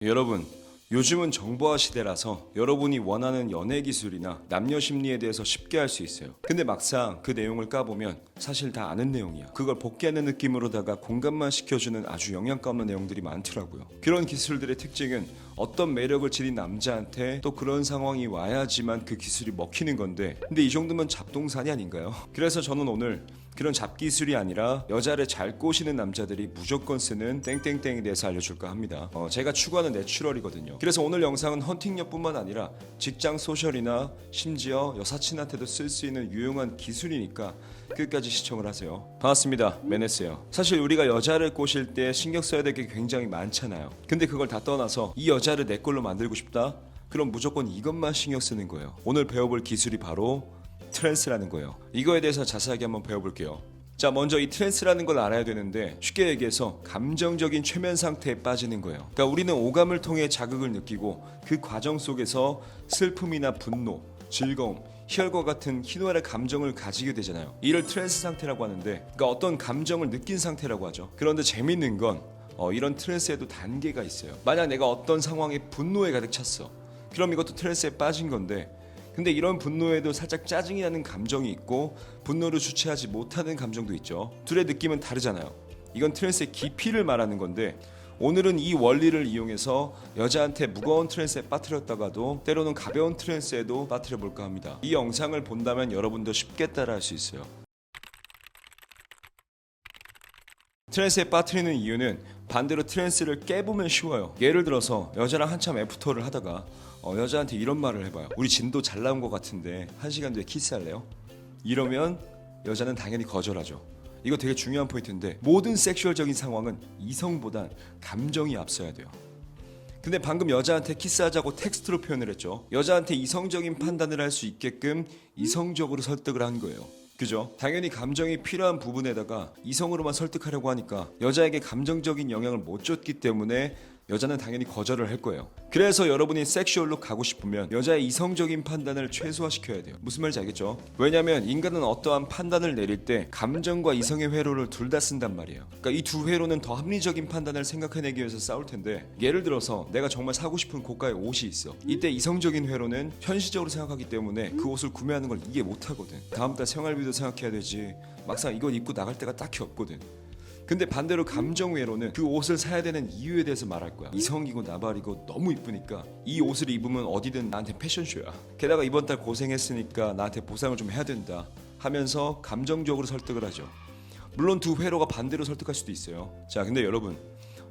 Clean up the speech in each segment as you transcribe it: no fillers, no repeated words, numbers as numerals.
여러분, 요즘은 정보화 시대라서 여러분이 원하는 연애 기술이나 남녀 심리에 대해서 쉽게 알 수 있어요. 근데 막상 그 내용을 까보면 사실 다 아는 내용이야. 그걸 복귀하는 느낌으로다가 공감만 시켜주는 아주 영양가 없는 내용들이 많더라고요. 그런 기술들의 특징은 어떤 매력을 지닌 남자한테 또 그런 상황이 와야지만 그 기술이 먹히는 건데, 근데 이 정도면 잡동사니 아닌가요? 그래서 저는 오늘 그런 잡기술이 아니라 여자를 잘 꼬시는 남자들이 무조건 쓰는 땡땡땡에 대해서 알려줄까 합니다. 제가 추구하는 내추럴이거든요. 그래서 오늘 영상은 헌팅력뿐만 아니라 직장 소셜이나 심지어 여사친한테도 쓸 수 있는 유용한 기술이니까 끝까지 시청을 하세요. 반갑습니다. 메네스예요. 사실 우리가 여자를 꼬실 때 신경 써야 될 게 굉장히 많잖아요. 근데 그걸 다 떠나서 이 여자를 내 걸로 만들고 싶다? 그럼 무조건 이것만 신경 쓰는 거예요. 오늘 배워볼 기술이 바로 트랜스라는 거예요. 이거에 대해서 자세하게 한번 배워볼게요. 자, 먼저 이 트랜스라는 걸 알아야 되는데, 쉽게 얘기해서 감정적인 최면 상태에 빠지는 거예요. 그러니까 우리는 오감을 통해 자극을 느끼고 그 과정 속에서 슬픔이나 분노, 즐거움, 희열과 같은 희노애락 감정을 가지게 되잖아요. 이를 트랜스 상태라고 하는데, 그러니까 어떤 감정을 느낀 상태라고 하죠. 그런데 재밌는 건 이런 트랜스에도 단계가 있어요. 만약 내가 어떤 상황에 분노에 가득 찼어. 그럼 이것도 트랜스에 빠진 건데, 근데 이런 분노에도 살짝 짜증이 나는 감정이 있고 분노를 주체하지 못하는 감정도 있죠. 둘의 느낌은 다르잖아요. 이건 트랜스의 깊이를 말하는 건데, 오늘은 이 원리를 이용해서 여자한테 무거운 트랜스에 빠뜨렸다가도 때로는 가벼운 트랜스에도 빠뜨려 볼까 합니다. 이 영상을 본다면 여러분도 쉽게 따라할 수 있어요. 트랜스에 빠뜨리는 이유는 반대로 트랜스를 깨보면 쉬워요. 예를 들어서 여자랑 한참 애프터를 하다가 여자한테 이런 말을 해봐요. 우리 진도 잘 나온 것 같은데 1시간 뒤에 키스할래요? 이러면 여자는 당연히 거절하죠. 이거 되게 중요한 포인트인데, 모든 섹슈얼적인 상황은 이성보단 감정이 앞서야 돼요. 근데 방금 여자한테 키스하자고 텍스트로 표현을 했죠. 여자한테 이성적인 판단을 할 수 있게끔 이성적으로 설득을 한 거예요. 그죠? 당연히 감정이 필요한 부분에다가 이성으로만 설득하려고 하니까 여자에게 감정적인 영향을 못 줬기 때문에 여자는 당연히 거절을 할 거예요. 그래서 여러분이 섹슈얼로 가고 싶으면 여자의 이성적인 판단을 최소화시켜야 돼요. 무슨 말인지 알겠죠? 왜냐면 인간은 어떠한 판단을 내릴 때 감정과 이성의 회로를 둘 다 쓴단 말이에요. 그러니까 이 두 회로는 더 합리적인 판단을 생각해내기 위해서 싸울 텐데, 예를 들어서 내가 정말 사고 싶은 고가의 옷이 있어. 이때 이성적인 회로는 현실적으로 생각하기 때문에 그 옷을 구매하는 걸 이해 못하거든. 다음 달 생활비도 생각해야 되지. 막상 이걸 입고 나갈 데가 딱히 없거든. 근데 반대로 감정 외로는 그 옷을 사야 되는 이유에 대해서 말할 거야. 이성이고 나발이고 너무 이쁘니까 이 옷을 입으면 어디든 나한테 패션쇼야. 게다가 이번 달 고생했으니까 나한테 보상을 좀 해야 된다 하면서 감정적으로 설득을 하죠. 물론 두 회로가 반대로 설득할 수도 있어요. 자, 근데 여러분,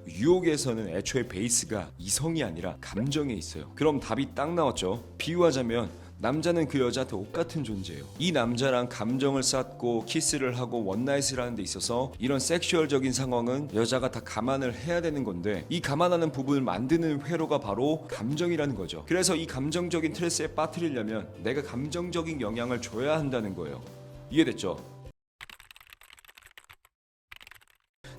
유혹에서는 애초에 베이스가 이성이 아니라 감정에 있어요. 그럼 답이 딱 나왔죠. 비유하자면 남자는 그 여자한테 옷 같은 존재예요. 이 남자랑 감정을 쌓고 키스를 하고 원나잇을 하는 데 있어서 이런 섹슈얼적인 상황은 여자가 다 감안을 해야 되는 건데, 이 감안하는 부분을 만드는 회로가 바로 감정이라는 거죠. 그래서 이 감정적인 트랜스에 빠뜨리려면 내가 감정적인 영향을 줘야 한다는 거예요. 이해됐죠?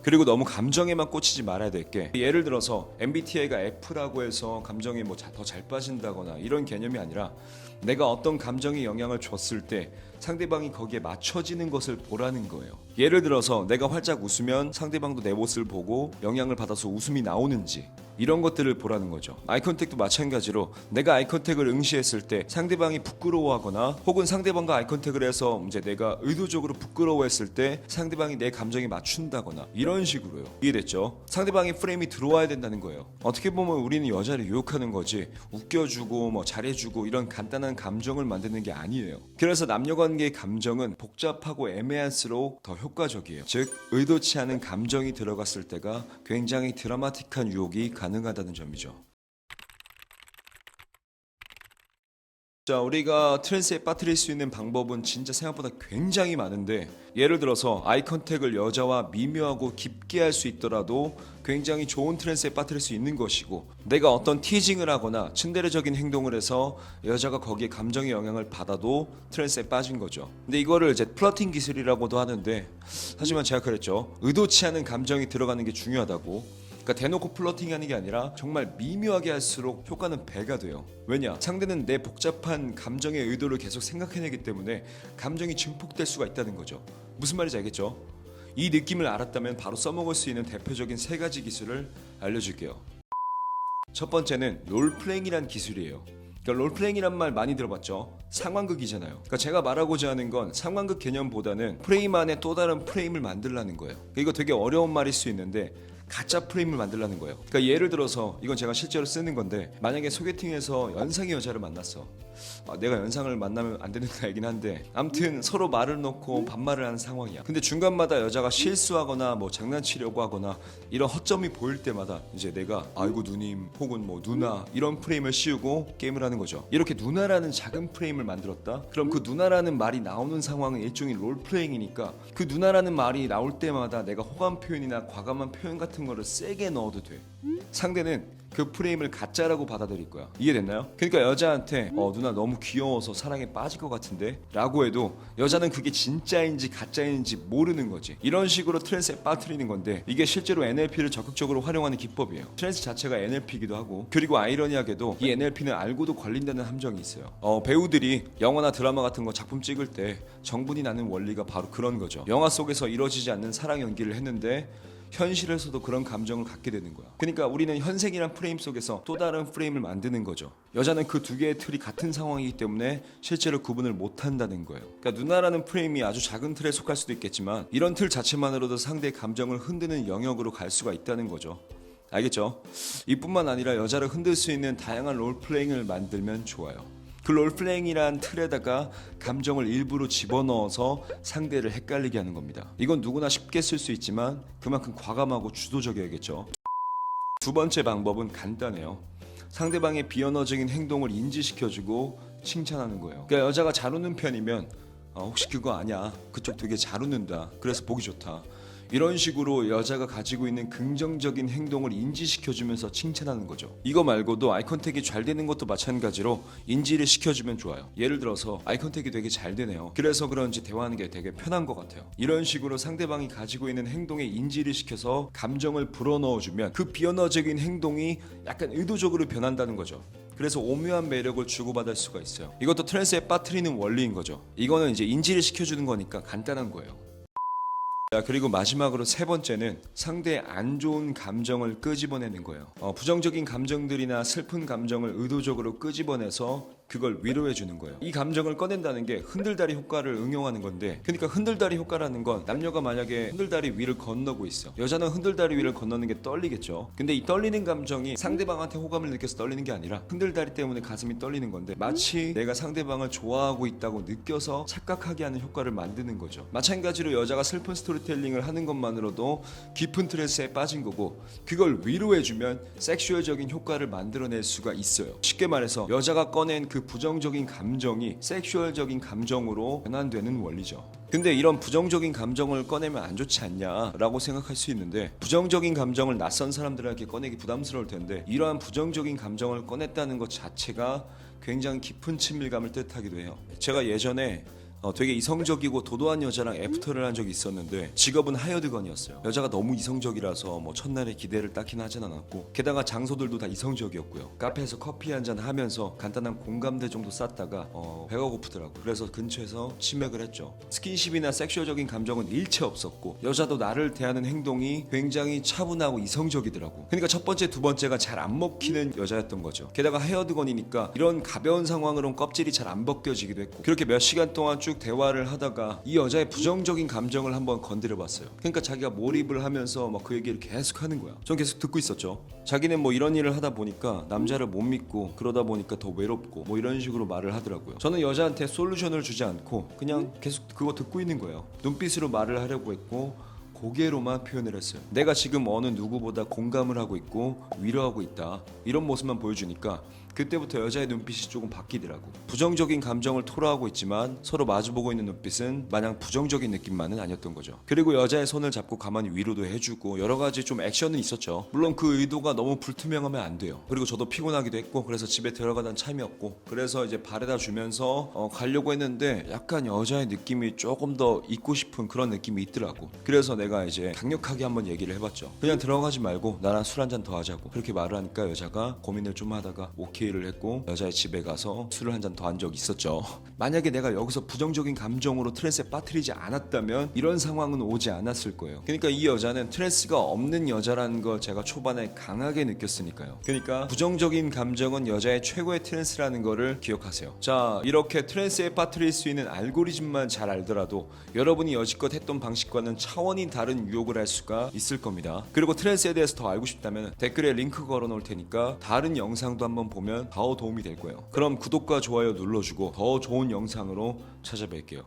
그리고 너무 감정에만 꽂히지 말아야 될 게, 예를 들어서 MBTI가 F라고 해서 감정에 뭐 더 잘 빠진다거나 이런 개념이 아니라, 내가 어떤 감정에 영향을 줬을 때 상대방이 거기에 맞춰지는 것을 보라는 거예요. 예를 들어서 내가 활짝 웃으면 상대방도 내 모습을 보고 영향을 받아서 웃음이 나오는지, 이런 것들을 보라는 거죠. 아이컨택도 마찬가지로 내가 아이컨택을 응시했을 때 상대방이 부끄러워하거나, 혹은 상대방과 아이컨택을 해서 이제 내가 의도적으로 부끄러워했을 때 상대방이 내 감정에 맞춘다거나, 이런 식으로요. 이해됐죠? 상대방의 프레임이 들어와야 된다는 거예요. 어떻게 보면 우리는 여자를 유혹하는 거지, 웃겨주고 뭐 잘해주고 이런 간단한 감정을 만드는 게 아니에요. 그래서 남녀관계의 감정은 복잡하고 애매할수록 더 효과적이에요. 즉, 의도치 않은 감정이 들어갔을 때가 굉장히 드라마틱한 유혹이 가능하다는 점이죠. 자, 우리가 트랜스에 빠뜨릴 수 있는 방법은 진짜 생각보다 굉장히 많은데, 예를 들어서 아이컨택을 여자와 미묘하고 깊게 할 수 있더라도 굉장히 좋은 트랜스에 빠뜨릴 수 있는 것이고, 내가 어떤 티징을 하거나 츤데레적인 행동을 해서 여자가 거기에 감정의 영향을 받아도 트랜스에 빠진 거죠. 근데 이거를 이제 플러팅 기술이라고도 하는데, 하지만 제가 그랬죠. 의도치 않은 감정이 들어가는 게 중요하다고. 그러니까 대놓고 플러팅하는 게 아니라 정말 미묘하게 할수록 효과는 배가 돼요. 왜냐? 상대는 내 복잡한 감정의 의도를 계속 생각해내기 때문에 감정이 증폭될 수가 있다는 거죠. 무슨 말인지 알겠죠? 이 느낌을 알았다면 바로 써먹을 수 있는 대표적인 3가지 기술을 알려줄게요. 첫 번째는 롤플레잉이란 기술이에요. 그러니까 롤플레잉이란 말 많이 들어봤죠? 상황극이잖아요. 그러니까 제가 말하고자 하는 건 상황극 개념보다는 프레임 안에 또 다른 프레임을 만들라는 거예요. 그러니까 이거 되게 어려운 말일 수 있는데 가짜 프레임을 만들라는 거예요. 그러니까 예를 들어서 이건 제가 실제로 쓰는 건데, 만약에 소개팅에서 연상의 여자를 만났어. 내가 연상을 만나면 안 되는 나이긴 한데, 아무튼 서로 말을 놓고 반말을 하는 상황이야. 근데 중간마다 여자가 실수하거나 뭐 장난치려고 하거나 이런 허점이 보일 때마다 이제 내가 아이고 누님 혹은 뭐 누나 이런 프레임을 씌우고 게임을 하는 거죠. 이렇게 누나라는 작은 프레임을 만들었다? 그럼 그 누나라는 말이 나오는 상황은 일종의 롤플레잉이니까 그 누나라는 말이 나올 때마다 내가 호감 표현이나 과감한 표현 같은 거를 세게 넣어도 돼. 상대는 그 프레임을 가짜라고 받아들일 거야. 이해됐나요? 그러니까 여자한테 누나 너무 귀여워서 사랑에 빠질 것 같은데 라고 해도 여자는 그게 진짜인지 가짜인지 모르는 거지. 이런 식으로 트랜스에 빠뜨리는 건데, 이게 실제로 NLP를 적극적으로 활용하는 기법이에요. 트랜스 자체가 NLP이기도 하고, 그리고 아이러니하게도 이 NLP는 알고도 걸린다는 함정이 있어요. 배우들이 영화나 드라마 같은 거 작품 찍을 때 정분이 나는 원리가 바로 그런 거죠. 영화 속에서 이루어지지 않는 사랑 연기를 했는데 현실에서도 그런 감정을 갖게 되는 거야. 그러니까 우리는 현생이란 프레임 속에서 또 다른 프레임을 만드는 거죠. 여자는 그 두 개의 틀이 같은 상황이기 때문에 실제로 구분을 못 한다는 거예요. 그러니까 누나라는 프레임이 아주 작은 틀에 속할 수도 있겠지만, 이런 틀 자체만으로도 상대의 감정을 흔드는 영역으로 갈 수가 있다는 거죠. 알겠죠? 이뿐만 아니라 여자를 흔들 수 있는 다양한 롤플레잉을 만들면 좋아요. 그 롤플레잉이란 틀에다가 감정을 일부러 집어넣어서 상대를 헷갈리게 하는 겁니다. 이건 누구나 쉽게 쓸 수 있지만 그만큼 과감하고 주도적이어야겠죠. 두 번째 방법은 간단해요. 상대방의 비언어적인 행동을 인지시켜주고 칭찬하는 거예요. 그러니까 여자가 잘 웃는 편이면 혹시 그거 아냐? 그쪽 되게 잘 웃는다. 그래서 보기 좋다. 이런 식으로 여자가 가지고 있는 긍정적인 행동을 인지시켜주면서 칭찬하는 거죠. 이거 말고도 아이컨택이 잘 되는 것도 마찬가지로 인지를 시켜주면 좋아요. 예를 들어서 아이컨택이 되게 잘 되네요. 그래서 그런지 대화하는 게 되게 편한 것 같아요. 이런 식으로 상대방이 가지고 있는 행동에 인지를 시켜서 감정을 불어넣어주면 그 비언어적인 행동이 약간 의도적으로 변한다는 거죠. 그래서 오묘한 매력을 주고받을 수가 있어요. 이것도 트랜스에 빠뜨리는 원리인 거죠. 이거는 이제 인지를 시켜주는 거니까 간단한 거예요. 자, 그리고 마지막으로 세 번째는 상대의 안 좋은 감정을 끄집어내는 거예요. 부정적인 감정들이나 슬픈 감정을 의도적으로 끄집어내서 그걸 위로해 주는 거예요. 이 감정을 꺼낸다는 게 흔들다리 효과를 응용하는 건데, 그러니까 흔들다리 효과라는 건 남녀가 만약에 흔들다리 위를 건너고 있어. 여자는 흔들다리 위를 건너는 게 떨리겠죠. 근데 이 떨리는 감정이 상대방한테 호감을 느껴서 떨리는 게 아니라 흔들다리 때문에 가슴이 떨리는 건데, 마치 내가 상대방을 좋아하고 있다고 느껴서 착각하게 하는 효과를 만드는 거죠. 마찬가지로 여자가 슬픈 스토리텔링을 하는 것만으로도 깊은 트랜스에 빠진 거고, 그걸 위로해주면 섹슈얼적인 효과를 만들어낼 수가 있어요. 쉽게 말해서 여자가 꺼낸 그 부정적인 감정이 섹슈얼적인 감정으로 변환되는 원리죠. 근데 이런 부정적인 감정을 꺼내면 안 좋지 않냐라고 생각할 수 있는데, 부정적인 감정을 낯선 사람들에게 꺼내기 부담스러울 텐데, 이러한 부정적인 감정을 꺼냈다는 것 자체가 굉장히 깊은 친밀감을 뜻하기도 해요. 제가 예전에 되게 이성적이고 도도한 여자랑 애프터를 한 적이 있었는데, 직업은 하이어드건이었어요. 여자가 너무 이성적이라서 뭐 첫날에 기대를 딱히는 하진 않았고, 게다가 장소들도 다 이성적이었고요. 카페에서 커피 한잔 하면서 간단한 공감대 정도 쌓다가 배가 고프더라고요. 그래서 근처에서 치맥을 했죠. 스킨십이나 섹슈얼적인 감정은 일체 없었고, 여자도 나를 대하는 행동이 굉장히 차분하고 이성적이더라고. 그러니까 첫 번째, 두 번째가 잘 안 먹히는 여자였던 거죠. 게다가 하이어드건이니까 이런 가벼운 상황으로는 껍질이 잘 안 벗겨지기도 했고, 그렇게 몇 시간 동안 쭉 대화를 하다가 이 여자의 부정적인 감정을 한번 건드려 봤어요. 그러니까 자기가 몰입을 하면서 막 그 얘기를 계속 하는 거야. 전 계속 듣고 있었죠. 자기는 뭐 이런 일을 하다 보니까 남자를 못 믿고, 그러다 보니까 더 외롭고 뭐 이런 식으로 말을 하더라고요. 저는 여자한테 솔루션을 주지 않고 그냥 계속 그거 듣고 있는 거예요. 눈빛으로 말을 하려고 했고, 고개로만 표현을 했어요. 내가 지금 어느 누구보다 공감을 하고 있고 위로하고 있다, 이런 모습만 보여주니까 그때부터 여자의 눈빛이 조금 바뀌더라고. 부정적인 감정을 토로하고 있지만 서로 마주보고 있는 눈빛은 마냥 부정적인 느낌만은 아니었던 거죠. 그리고 여자의 손을 잡고 가만히 위로도 해주고 여러 가지 좀 액션은 있었죠. 물론 그 의도가 너무 불투명하면 안 돼요. 그리고 저도 피곤하기도 했고, 그래서 집에 들어가던 참이었고, 그래서 이제 바래다 주면서 가려고 했는데 약간 여자의 느낌이 조금 더 있고 싶은 그런 느낌이 있더라고. 그래서 내가 이제 강력하게 한번 얘기를 해봤죠. 그냥 들어가지 말고 나랑 술 한잔 더 하자고. 그렇게 말을 하니까 여자가 고민을 좀 하다가 오케이 데이트를 했고 여자의 집에 가서 술을 한 잔 더 한 적이 있었죠. 만약에 내가 여기서 부정적인 감정으로 트랜스에 빠뜨리지 않았다면 이런 상황은 오지 않았을 거예요. 그러니까 이 여자는 트랜스가 없는 여자라는 걸 제가 초반에 강하게 느꼈으니까요. 그러니까 부정적인 감정은 여자의 최고의 트랜스라는 거를 기억하세요. 자, 이렇게 트랜스에 빠뜨릴 수 있는 알고리즘만 잘 알더라도 여러분이 여지껏 했던 방식과는 차원이 다른 유혹을 할 수가 있을 겁니다. 그리고 트랜스에 대해서 더 알고 싶다면 댓글에 링크 걸어 놓을 테니까 다른 영상도 한번 보면 더 도움이 될 거예요. 그럼 구독과 좋아요 눌러주고 더 좋은 영상으로 찾아뵐게요.